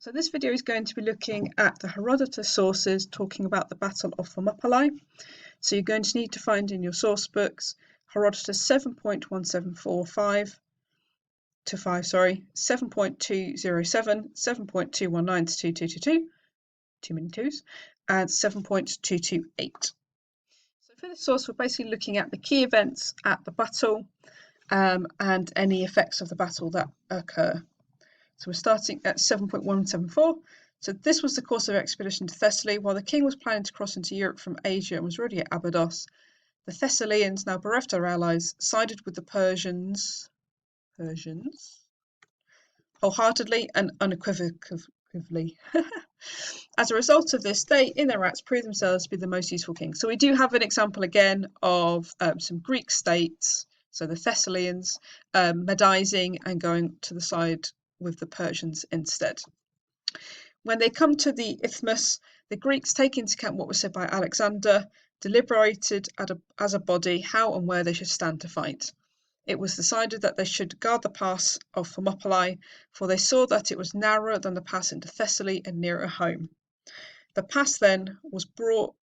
So this video is going to be looking at the Herodotus sources talking about the Battle of Thermopylae. So you're going to need to find in your source books Herodotus 7.1745 to 5, 7.207, 7.219 to 2222, too many twos, and 7.228. So for this source, we're basically looking at the key events at the battle and any effects of the battle that occur. So we're starting at 7.174. So this was the course of expedition to Thessaly. While the king was planning to cross into Europe from Asia and was already at Abydos, the Thessalians, now bereft of their allies, sided with the Persians wholeheartedly and unequivocally. As a result of this, they, in their acts, proved themselves to be the most useful king. So we do have an example again of some Greek states, so the Thessalians, Medizing and going to the side with the Persians instead. When they come to the isthmus, the Greeks, take into account what was said by Alexander, deliberated as a body how and where they should stand to fight. It was decided that they should guard the pass of Thermopylae, for they saw that it was narrower than the pass into Thessaly and nearer home. The pass then which brought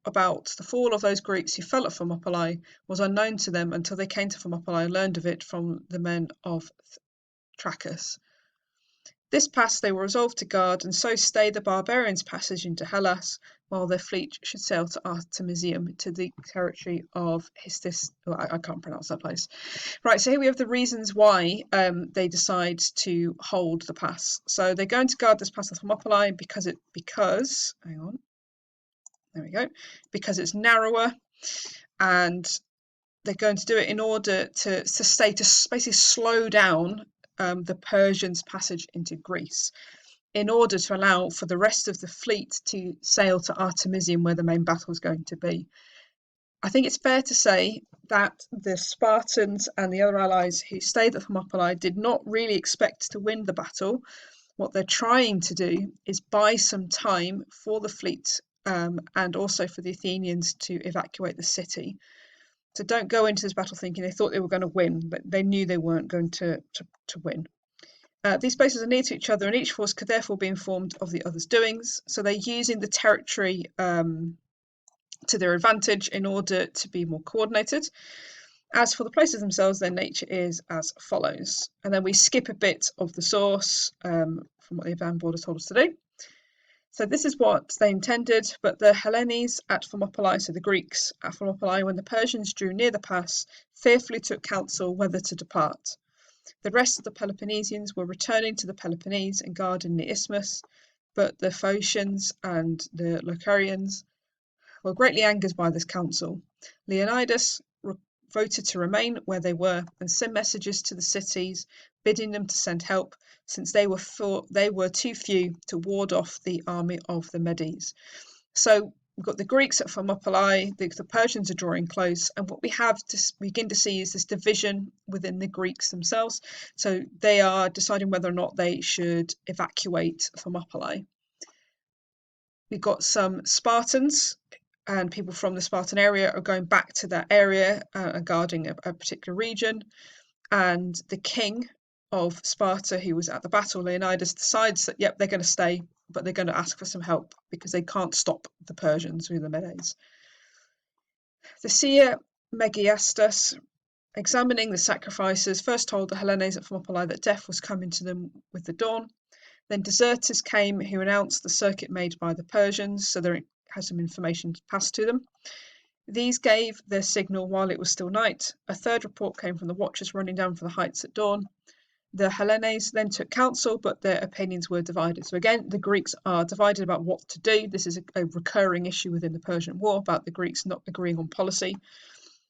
about the fall of those Greeks who fell at Thermopylae, was unknown to them until they came to Thermopylae and learned of it from the men of Trachis. This pass they were resolved to guard, and so stay the barbarians' passage into Hellas, while their fleet should sail to Artemisium, to the territory of Histis. Well, I can't pronounce that place. Right, so here we have the reasons why they decide to hold the pass. So they're going to guard this pass of Thermopylae because hang on, there we go, because it's narrower, and they're going to do it in order to basically slow down the Persians' passage into Greece, in order to allow for the rest of the fleet to sail to Artemisium, where the main battle is going to be. I think it's fair to say that the Spartans and the other allies who stayed at Thermopylae did not really expect to win the battle. What they're trying to do is buy some time for the fleet and also for the Athenians to evacuate the city. So don't go into this battle thinking they thought they were going to win, but they knew they weren't going to win. These places are near to each other, and each force could therefore be informed of the other's doings. So they're using the territory to their advantage in order to be more coordinated. As for the places themselves, their nature is as follows. And then we skip a bit of the source from what the Van Border told us to do. So this is what they intended, but the Hellenes at Thermopylae, so the Greeks at Thermopylae, when the Persians drew near the pass, fearfully took counsel whether to depart. The rest of the Peloponnesians were returning to the Peloponnese and guarding the isthmus, but the Phocians and the Locarians were greatly angered by this counsel. Leonidas voted to remain where they were and send messages to the cities, bidding them to send help, since they were too few to ward off the army of the Medes. So we've got the Greeks at Thermopylae, the Persians are drawing close, and what we have to begin to see is this division within the Greeks themselves. So they are deciding whether or not they should evacuate Thermopylae. We've got some Spartans, and people from the Spartan area are going back to that area and guarding a particular region. And the king of Sparta, who was at the battle, Leonidas, decides that, yep, they're going to stay, but they're going to ask for some help because they can't stop the Persians with the Medes. The seer Megiastus, examining the sacrifices, first told the Hellenes at Thermopylae that death was coming to them with the dawn. Then deserters came who announced the circuit made by the Persians, so there has some information passed to them. These gave their signal while it was still night. A third report came from the watchers running down from the heights at dawn. The Hellenes then took counsel, but their opinions were divided. So again, the Greeks are divided about what to do. This is a recurring issue within the Persian War about the Greeks not agreeing on policy.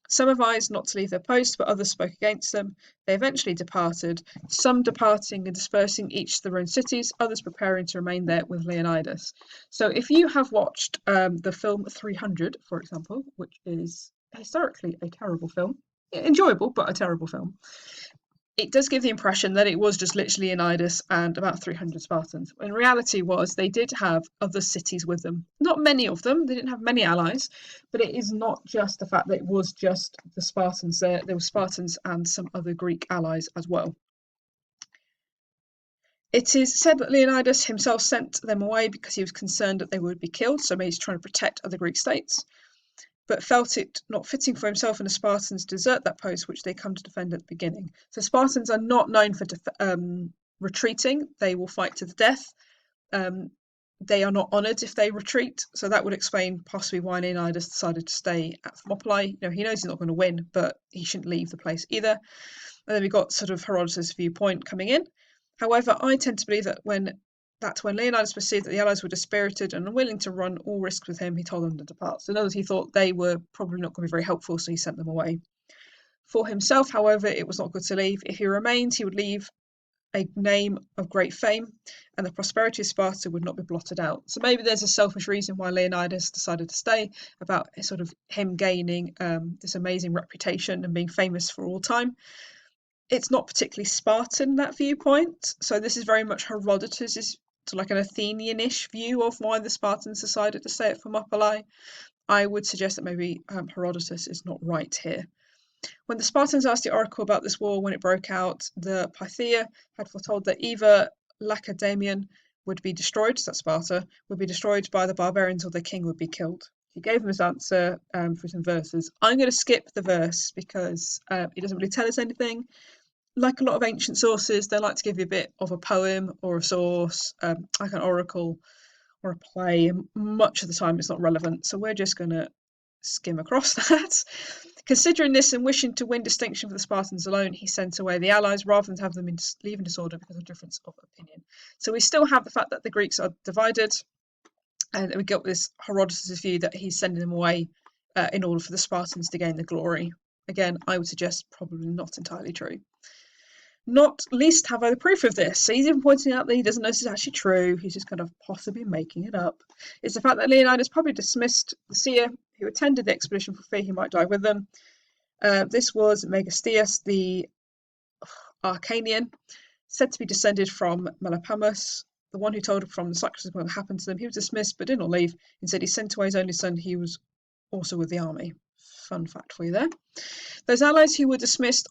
Some advised not to leave their posts, but others spoke against them. They eventually departed, some departing and dispersing each to their own cities, others preparing to remain there with Leonidas. So if you have watched the film 300, for example, which is historically a terrible film, enjoyable, but a terrible film, it does give the impression that it was just literally Leonidas and about 300 Spartans. In reality they did have other cities with them. Not many of them, they didn't have many allies, but it is not just the fact that it was just the Spartans there. There were Spartans and some other Greek allies as well. It is said that Leonidas himself sent them away because he was concerned that they would be killed, so maybe he's trying to protect other Greek states, but felt it not fitting for himself and the Spartans to desert that post which they come to defend at the beginning. So Spartans are not known for retreating. They will fight to the death. They are not honoured if they retreat, so that would explain possibly why Leonidas decided to stay at Thermopylae. He knows he's not going to win, but he shouldn't leave the place either. And then we've got sort of Herodotus' viewpoint coming in. However, I tend to believe that when Leonidas perceived that the allies were dispirited and unwilling to run all risks with him, he told them to depart. So in other words, he thought they were probably not going to be very helpful, so he sent them away. For himself, however, it was not good to leave. If he remained, he would leave a name of great fame, and the prosperity of Sparta would not be blotted out. So maybe there's a selfish reason why Leonidas decided to stay, about sort of him gaining this amazing reputation and being famous for all time. It's not particularly Spartan, that viewpoint. So this is very much Herodotus's, so like an Athenian-ish view of why the Spartans decided to stay at Thermopylae. I would suggest that maybe Herodotus is not right here. When the Spartans asked the oracle about this war when it broke out, the Pythia had foretold that either Lacedaemon would be destroyed, that's Sparta, would be destroyed by the barbarians, or the king would be killed. He gave him his answer for some verses. I'm going to skip the verse because it doesn't really tell us anything. Like a lot of ancient sources, they like to give you a bit of a poem or a source, like an oracle or a play, and much of the time it's not relevant. So we're just going to skim across that. Considering this and wishing to win distinction for the Spartans alone, he sent away the allies rather than have them leave in disorder because of difference of opinion. So we still have the fact that the Greeks are divided, and we got this Herodotus' view that he's sending them away in order for the Spartans to gain the glory. Again, I would suggest probably not entirely true. Not least have I the proof of this. So he's even pointing out that he doesn't know this is actually true. He's just kind of possibly making it up. It's the fact that Leonidas probably dismissed the seer who attended the expedition for fear he might die with them. This was Megastius, the Arcanian, said to be descended from Melapomus, the one who told from the Cyclops what happened to them. He was dismissed but did not leave. Instead, he sent away his only son. He was also with the army. Fun fact for you there. Those allies who were dismissed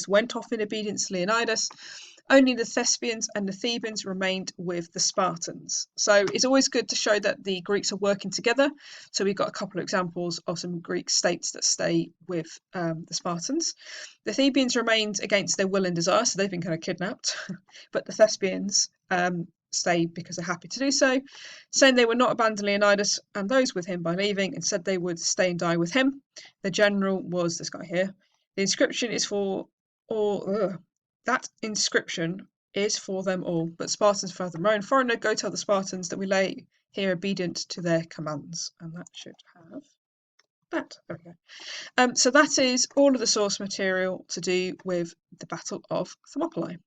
went off in obedience to Leonidas. Only the Thespians and the Thebans remained with the Spartans. So it's always good to show that the Greeks are working together. So we've got a couple of examples of some Greek states that stay with the Spartans. The Thebans remained against their will and desire, so they've been kind of kidnapped. But the Thespians stayed because they're happy to do so, saying they would not abandon Leonidas and those with him by leaving, and said they would stay and die with him. The general was this guy here. The inscription is for all. That inscription is for them all, but Spartans for their own. Foreigner, go tell the Spartans that we lay here obedient to their commands. And that should have that. Okay. So that is all of the source material to do with the Battle of Thermopylae.